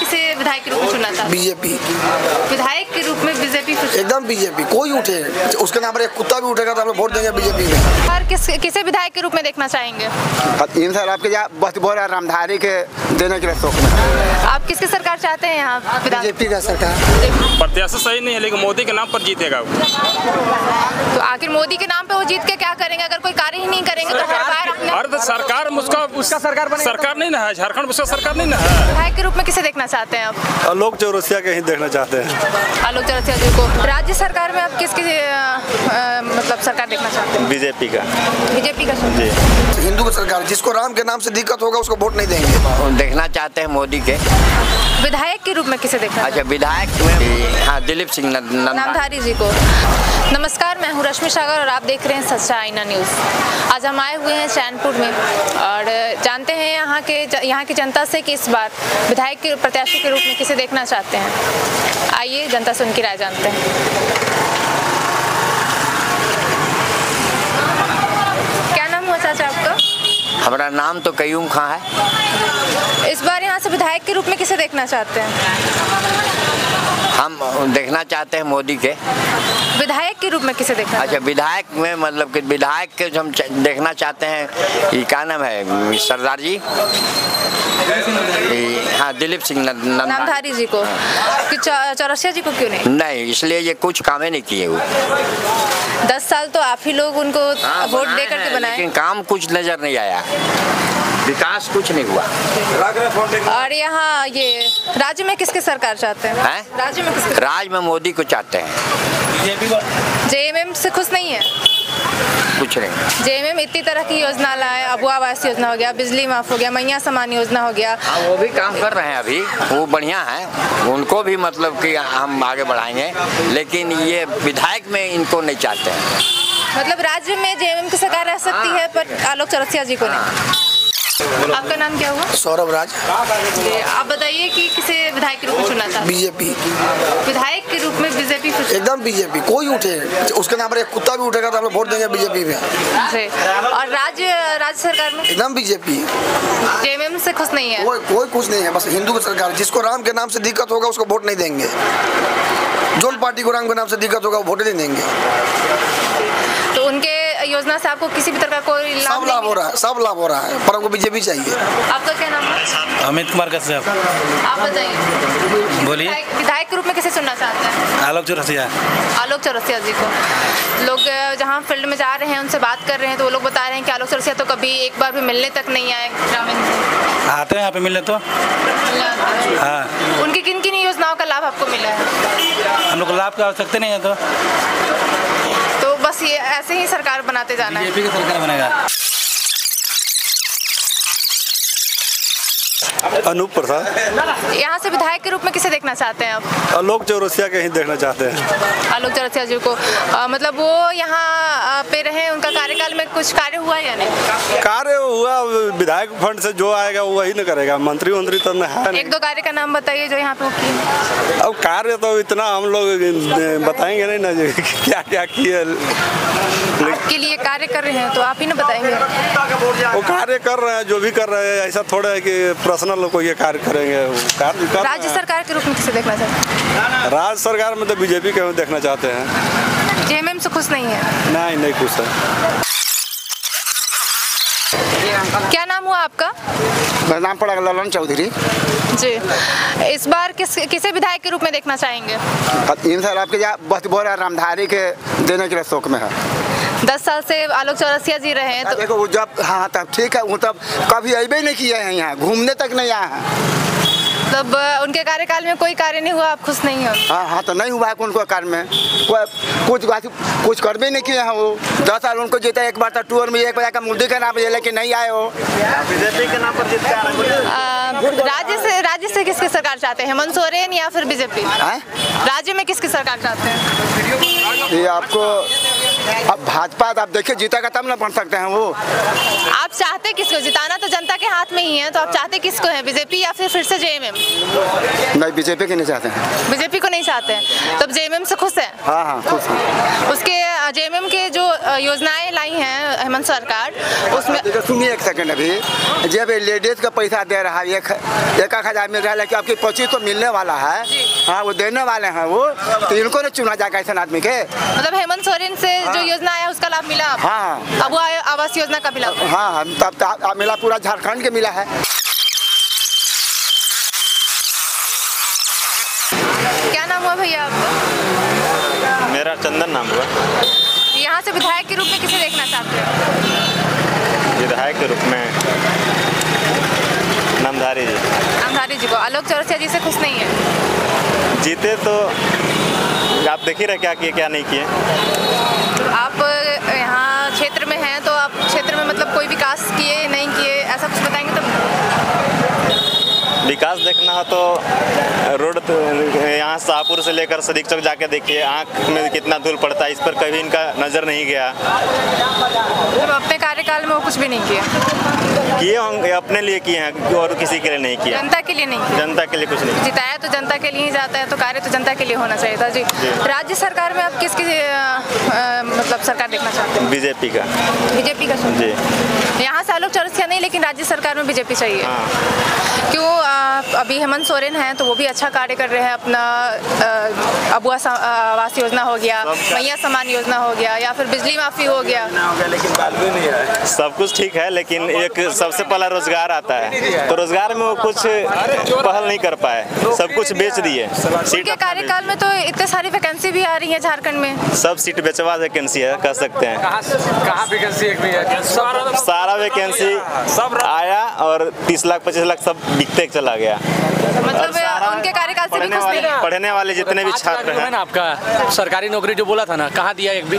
किसे विधायक के रूप में चुना था? बीजेपी। विधायक के रूप में बीजेपी? एकदम बीजेपी। कोई उठे उसके नाम पर एक कुत्ता भी उठेगा तो हम लोग वोट देंगे बीजेपी में। और किसे विधायक के रूप में देखना चाहेंगे? इन साल आपके बहुत बोल रहा रामधारी के देने के लिए शौक में। आप किसकी सरकार चाहते हैं यहाँ? बीजेपी का सरकार। प्रत्याशी सही नहीं है लेकिन मोदी के नाम पर जीतेगा वो। तो आखिर मोदी के नाम पे वो जीत के क्या करेंगे? अगर कोई कार्य ही नहीं करेंगे तो हर बार अरे सरकार उसका सरकार नहीं ना है, झारखंड उसका सरकार नहीं ना है। विधायक के रूप में किसे देखना चाहते हैं आप? आलोक चौरसिया के ही देखना चाहते हैं। आलोक चौरसिया जी को। राज्य सरकार में आप किसकी मतलब सरकार देखना चाहते हैं? बीजेपी का। बीजेपी का जी। हिंदू की सरकार, जिसको राम के नाम से दिक्कत होगा उसको वोट नहीं देंगे। देखना चाहते हैं मोदी के। विधायक के रूप में किसे देखना? अच्छा, विधायक में हाँ दिलीप सिंह नामधारी जी को। नमस्कार, मैं हूँ रश्मि सागर और आप देख रहे हैं सच्चा आईना न्यूज़। आज हम आए हुए हैं चैनपुर में और जानते हैं यहाँ की जनता से कि इस बार विधायक के प्रत्याशी के रूप में किसे देखना चाहते हैं। आइए जनता से उनकी राय जानते हैं। क्या नाम हुआ चाचा आपका? हमारा नाम तो कयूम खां है। इस बार यहाँ से विधायक के रूप में किसे देखना चाहते हैं? हम देखना चाहते हैं मोदी के। विधायक के रूप में किसे देखना? अच्छा, विधायक में मतलब कि विधायक के हम देखना चाहते हैं, ये क्या नाम है सरदार जी, हाँ दिलीप सिंह नामधारी जी को। कि चौरसिया जी को क्यों नहीं? नहीं, इसलिए ये कुछ काम ही नहीं किए हुए। 10 साल तो आप ही लोग उनको वोट दे करके बनाए, लेकिन काम कुछ नजर नहीं आया, विकास कुछ नहीं हुआ। और यहाँ ये राज्य में किसकी सरकार चाहते हैं? राज्य में किसकी? राज्य में मोदी को चाहते हैं। जेएमएम से खुश नहीं है? कुछ नहीं। जेएमएम इतनी तरह की योजना लाए, अबुआ आवास योजना हो गया, बिजली माफ हो गया, मैया समान योजना हो गया। वो भी काम कर रहे हैं अभी, वो बढ़िया है, उनको भी मतलब कि हम आगे बढ़ाएंगे, लेकिन ये विधायक में इनको नहीं चाहते हैं। मतलब राज्य में जेएमएम की सरकार रह सकती है पर आलोक चौरसिया जी को नहीं। आपका नाम क्या हुआ? सौरभ राज। आप बताइए कि किसे विधायक के रूप में चुना चाहते हैं? बीजेपी। विधायक के रूप में बीजेपी? एकदम बीजेपी। कोई उठे उसके नाम पर एक कुत्ता भी उठेगा तो हम लोग वोट देंगे बीजेपी में। और राज्य सरकार में? एकदम बीजेपी। जेएमएम से खुश नहीं है? कोई कुछ नहीं है, बस हिंदू की सरकार, जिसको राम के नाम से दिक्कत होगा उसको वोट नहीं देंगे। जो पार्टी को राम के नाम से दिक्कत होगा वो वोट नहीं देंगे। तो उनके योजना से आपको किसी भी तरह का कोई सब लाभ हो रहा है, सब लाभ हो रहा है, पर हमको बीजेपी चाहिए। आपका क्या नाम है? अमित कुमार कश्यप। आप बताइए। बोलिए। विधायक के रूप में किसे चुनना चाहते हैं? आलोक चौरसिया। आलोक चौरसिया जी को। लोग जहाँ फील्ड में जा रहे हैं उनसे बात कर रहे हैं तो वो लोग बता रहे हैं कि आलोक चौरसिया तो कभी एक बार भी मिलने तक नहीं आए ग्रामीण से। आते हैं यहाँ पे मिलने तो। हाँ। उनकी किन किन योजनाओं का लाभ आपको मिला है? हम लोग लाभ की आवश्यकता नहीं है तो बस ये ऐसे ही सरकार बनाते जाना है। बीजेपी की सरकार बनेगा। अनूप प्रसाद। यहाँ से विधायक के रूप में किसे देखना चाहते हैं आप? आलोक चौरसिया के ही देखना चाहते हैं। आलोक चौरसिया जी को। मतलब वो यहाँ पे रहे, उनका कार्यकाल में कुछ कार्य हुआ या नहीं? कार्य हुआ, विधायक फंड से जो आएगा वो वही न करेगा, मंत्री तो है नहीं। 1-2 कार्य का नाम बताइए जो यहाँ पे किए। अब कार्य तो इतना हम लोग बताएंगे नहीं ना क्या क्या किए। आपके लिए कार्य कर रहे हैं तो आप ही ना बताएंगे। वो कार्य कर रहे हैं, जो भी कर रहे हैं, ऐसा थोड़ा है कि पर्सनल कोई ये कार्य करेंगे। राज्य सरकार के रूप में किसे देखना चाहते हैं? राज्य सरकार में तो बीजेपी के देखना चाहते हैं। जेएमएम से खुश नहीं है? नहीं खुश है। क्या नाम हुआ आपका? मेरा नाम पड़ा ललन चौधरी जी। इस बार किसे विधायक के रूप में देखना चाहेंगे? इन साल आपके बहुत बोल रहा रामधारी के देने के लिए शौक में है। 10 साल से आलोक चौरसिया जी रहे हैं तो देखो वो जब हाँ तब ठीक है, वो तब कभी अबे नहीं किए हैं, यहाँ घूमने तक नहीं आए हैं। तब उनके कार्यकाल में कोई कार्य नहीं हुआ, आप खुश नहीं हो? हाँ तो नहीं हुआ है उनको कार्य में, कुछ कर भी नहीं किए हैं। वो 10 साल उनको जीता, एक बार तो टूर में एक बार का मोदी के नाम पर लेके नहीं आए हो। बीजेपी के नाम पर जीता। राज्य से किसकी सरकार चाहते हैं, हेमंत सोरेन या फिर बीजेपी? राज्य में किसकी सरकार चाहते हैं? ये आपको अब भाजपा आप देखिए जीतेगा तब ना बन सकते हैं वो। आप चाहते किसको? जिताना तो जनता के हाथ में ही है, तो आप चाहते किसको है? बीजेपी या फिर से जेएमएम? नहीं, बीजेपी के नहीं चाहते हैं। बीजेपी को नहीं चाहते हैं, तब जेएमएम से खुश है? हाँ खुश हैं। उसके जेएमएम के जो योजनाएं लाई हैं हेमंत सरकार, उसमें सुनिए एक सेकंड, अभी जब लेडीज का पैसा दे रहा है 1,000 मिल रहा है, लेकिन आपकी 25 तो मिलने वाला है। हाँ, वो देने वाले हैं वो, तो इनको नहीं चुना जाएगा ऐसे आदमी के। मतलब हेमंत सोरेन से जो योजना है उसका लाभ मिला? हाँ। अब वो आवास योजना का भी लाभ? हाँ, तब मिला, पूरा झारखंड के मिला है। क्या नाम हुआ भैया आपका? मेरा चंदन नाम हुआ। यहाँ से विधायक के रूप में किसे देखना चाहते हैं? विधायक के रूप में नामधारी जी। नामधारी जी को? आलोक चौरसिया जी से खुश नहीं है? जीते तो आप देख ही रहे क्या किए क्या नहीं किए। तो आप यहाँ क्षेत्र में हैं, तो आप क्षेत्र में मतलब कोई विकास किए नहीं किए, ऐसा कुछ बताएंगे तब? विकास देखना हो तो रोड तो यहाँ शाहपुर से लेकर सदीक चौक जाके देखिए, आँख में कितना धूल पड़ता है, इस पर कभी इनका नज़र नहीं गया। जब अपने कार्यकाल में वो कुछ भी नहीं किए होंगे, अपने लिए किए हैं और किसी के लिए नहीं किया। जनता के लिए नहीं किया? जनता के लिए कुछ नहीं। जिताया तो जनता के लिए ही जाता है, तो कार्य तो जनता के लिए होना चाहिए था। जी, राज्य सरकार में आप किसकी मतलब सरकार देखना चाहते हैं? बीजेपी का। बीजेपी का? जी, यहाँ से आलोक चौरसिया नहीं, लेकिन राज्य सरकार में बीजेपी चाहिए। हाँ। क्यों? अभी हेमंत सोरेन हैं तो वो भी अच्छा कार्य कर रहे हैं, अपना अबुआ आवास योजना हो गया, मैया समान योजना हो गया, या फिर बिजली माफी हो गया, लेकिन सब कुछ ठीक है, लेकिन एक सबसे पहला रोजगार आता है, तो रोजगार में वो कुछ पहल नहीं कर पाए, सब कुछ बेच दिए। उनके कार्यकाल में तो इतने सारी वैकेंसी भी आ रही है झारखंड में। सब सीट बेचवा वैकेंसी है, कह सकते हैं। कहाँ वैकेंसी एक भी है? सारा वैकेंसी आया और 30 लाख 25 लाख सब बिकते चला गया। मतलब उनके कार्यकाल से भी खुश नहीं है? पढ़ने वाले जितने भी छात्र हैं ना, आपका सरकारी नौकरी जो बोला था ना, कहाँ दिया? एक भी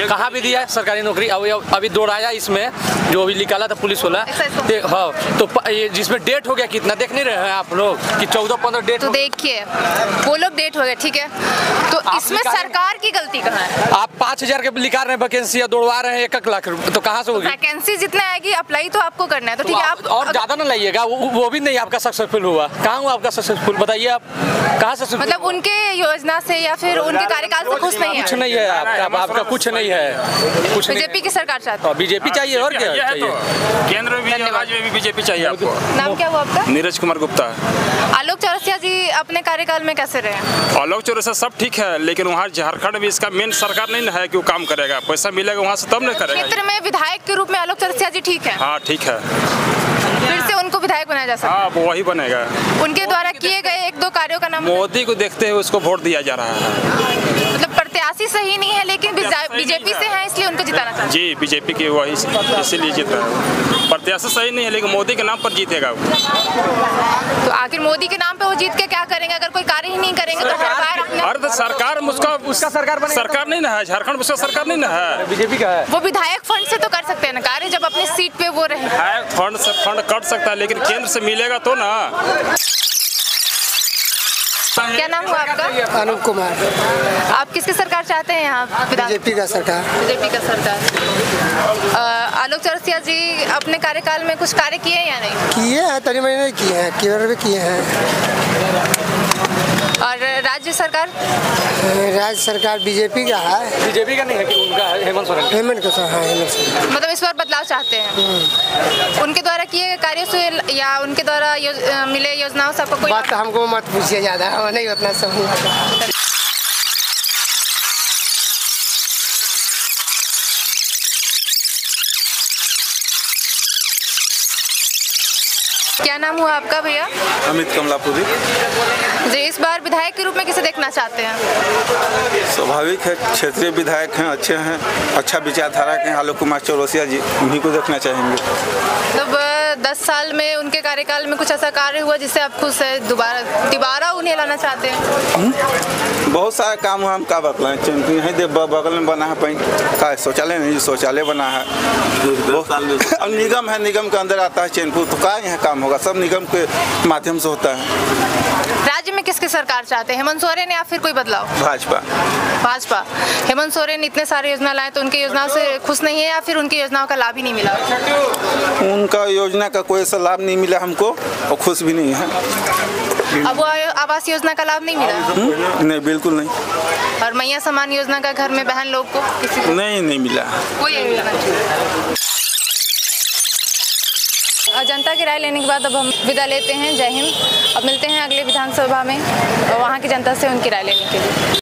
कहाँ भी दिया है सरकारी नौकरी? अभी दौड़ाया इसमें जो अभी निकाला था पुलिस वाला। हाँ, तो ये जिसमें डेट हो गया कितना देख नहीं रहे हैं आप लोग कि 14-15 डेट? तो देखिए वो लोग डेट हो गए, ठीक है, तो इसमें सरकार की गलती कहाँ है? आप 5,000 के निकाल रहे हैं वैकेंसी, दौड़वा रहे हैं 1 लाख, तो कहाँ से होगी? वैकेंसी जितना आएगी अप्लाई तो आपको करना है, तो ठीक है, आप और ज्यादा ना लाइएगा, वो भी नहीं आपका सक्सेसफुल हुआ। कहाँ हुआ आपका सक्सेसफुल? बताइए आप कहाँ से? मतलब उनके योजना से या फिर उनके कार्यकाल से खुश नहीं है? कुछ नहीं है आपका कुछ नहीं है। कुछ बीजेपी की सरकार चाहते हैं? बीजेपी चाहिए और क्या चाहिए? केंद्र में भी, राज्य में भी बीजेपी चाहिए आपको। नाम क्या हुआ आपका? नीरज कुमार गुप्ता। आलोक चौरसिया जी अपने कार्यकाल में कैसे रहे? आलोक चौरसिया सब ठीक है, लेकिन वहाँ झारखंड में इसका मेन सरकार नहीं है कि वो काम करेगा, पैसा मिलेगा वहाँ से तब नहीं करेगा। क्षेत्र में विधायक के रूप में आलोक चौरसिया जी ठीक है? हाँ ठीक है, फिर से उनको विधायक बनाया जा सकता है? हाँ वो वही बनेगा। उनके द्वारा किए गए 1-2 कार्यों का नाम? मोदी को देखते हुए उसको वोट दिया जा रहा है। मतलब प्रत्याशी सही नहीं है, लेकिन बीजेपी से है इसलिए उनको जिताना चाहते हैं? जी, बीजेपी की वही इसीलिए जीत रहा है। प्रत्याशी सही नहीं है, लेकिन मोदी के नाम पर जीतेगा वो। तो आखिर मोदी के नाम पे वो जीत के क्या करेंगे? अगर कोई कार्य ही नहीं करेंगे तो हर बार अर्ध सरकार उसका सरकार नहीं ना है, झारखंड उसका सरकार नहीं ना है, बीजेपी का है। वो विधायक फंड से तो कर सकते हैं ना कार्य, जब अपनी सीट पे वो रहे। फंड से फंड कट सकता है, लेकिन केंद्र से मिलेगा तो ना। क्या नाम हुआ आपका? अनूप कुमार। आप किसकी सरकार चाहते हैं यहाँ? बीजेपी का सरकार। बीजेपी का सरकार। आलोक चौरसिया जी अपने कार्यकाल में कुछ कार्य किए या नहीं? किए हैं, तनी मनी नहीं किए हैं, केवल भी किए हैं। और राज्य सरकार? राज्य सरकार बीजेपी का है। बीजेपी का नहीं है कि उनका है, हेमंत सोरेन। हेमंत का हाँ, हेमंत सोरेन। मतलब इस बार बदलाव चाहते हैं? उनके द्वारा किए गए कार्यों से या उनके द्वारा मिले योजनाओं से आपको कोई बात हमको मत पूछिए, ज़्यादा नहीं उतना समझ। क्या नाम हुआ आपका भैया? अमित कमलापुरी। जी, इस बार विधायक के रूप में किसे देखना चाहते हैं? स्वाभाविक है, क्षेत्रीय विधायक हैं, अच्छे हैं, अच्छा विचारधारा के हैं आलोक कुमार चौरसिया जी, उन्हीं को देखना चाहेंगे। मतलब 10 साल में उनके कार्यकाल में कुछ ऐसा कार्य हुआ जिससे आप खुश है, दोबारा उन्हें लाना चाहते हैं? बहुत सारा काम हुआ, हम क्या बतलाएं, यहीं बगल में बना है का शौचालय नहीं, शौचालय बना है। अब निगम है, निगम के अंदर आता है चैनपुर, तो क्या यहाँ काम होगा? सब निगम के माध्यम से होता है। राज्य में में किसकी सरकार चाहते हैं, हेमंत सोरेन या फिर कोई बदलाव? भाजपा। भाजपा। हेमंत सोरेन इतने सारे योजना लाए तो उनकी योजनाओं से खुश नहीं है या फिर उनकी योजनाओं का लाभ ही नहीं मिला? उनका योजना का कोई ऐसा लाभ नहीं मिला हमको और खुश भी नहीं है। अब वो आवास योजना का लाभ नहीं मिला? नहीं, बिल्कुल नहीं। और मैया समान योजना का घर में बहन लोग को किसी को नहीं मिला। कोई योजना नहीं। जनता की राय लेने के बाद अब हम विदा लेते हैं। जय हिंद। अब मिलते हैं अगले विधानसभा में वहाँ की जनता से उनकी राय लेने के लिए।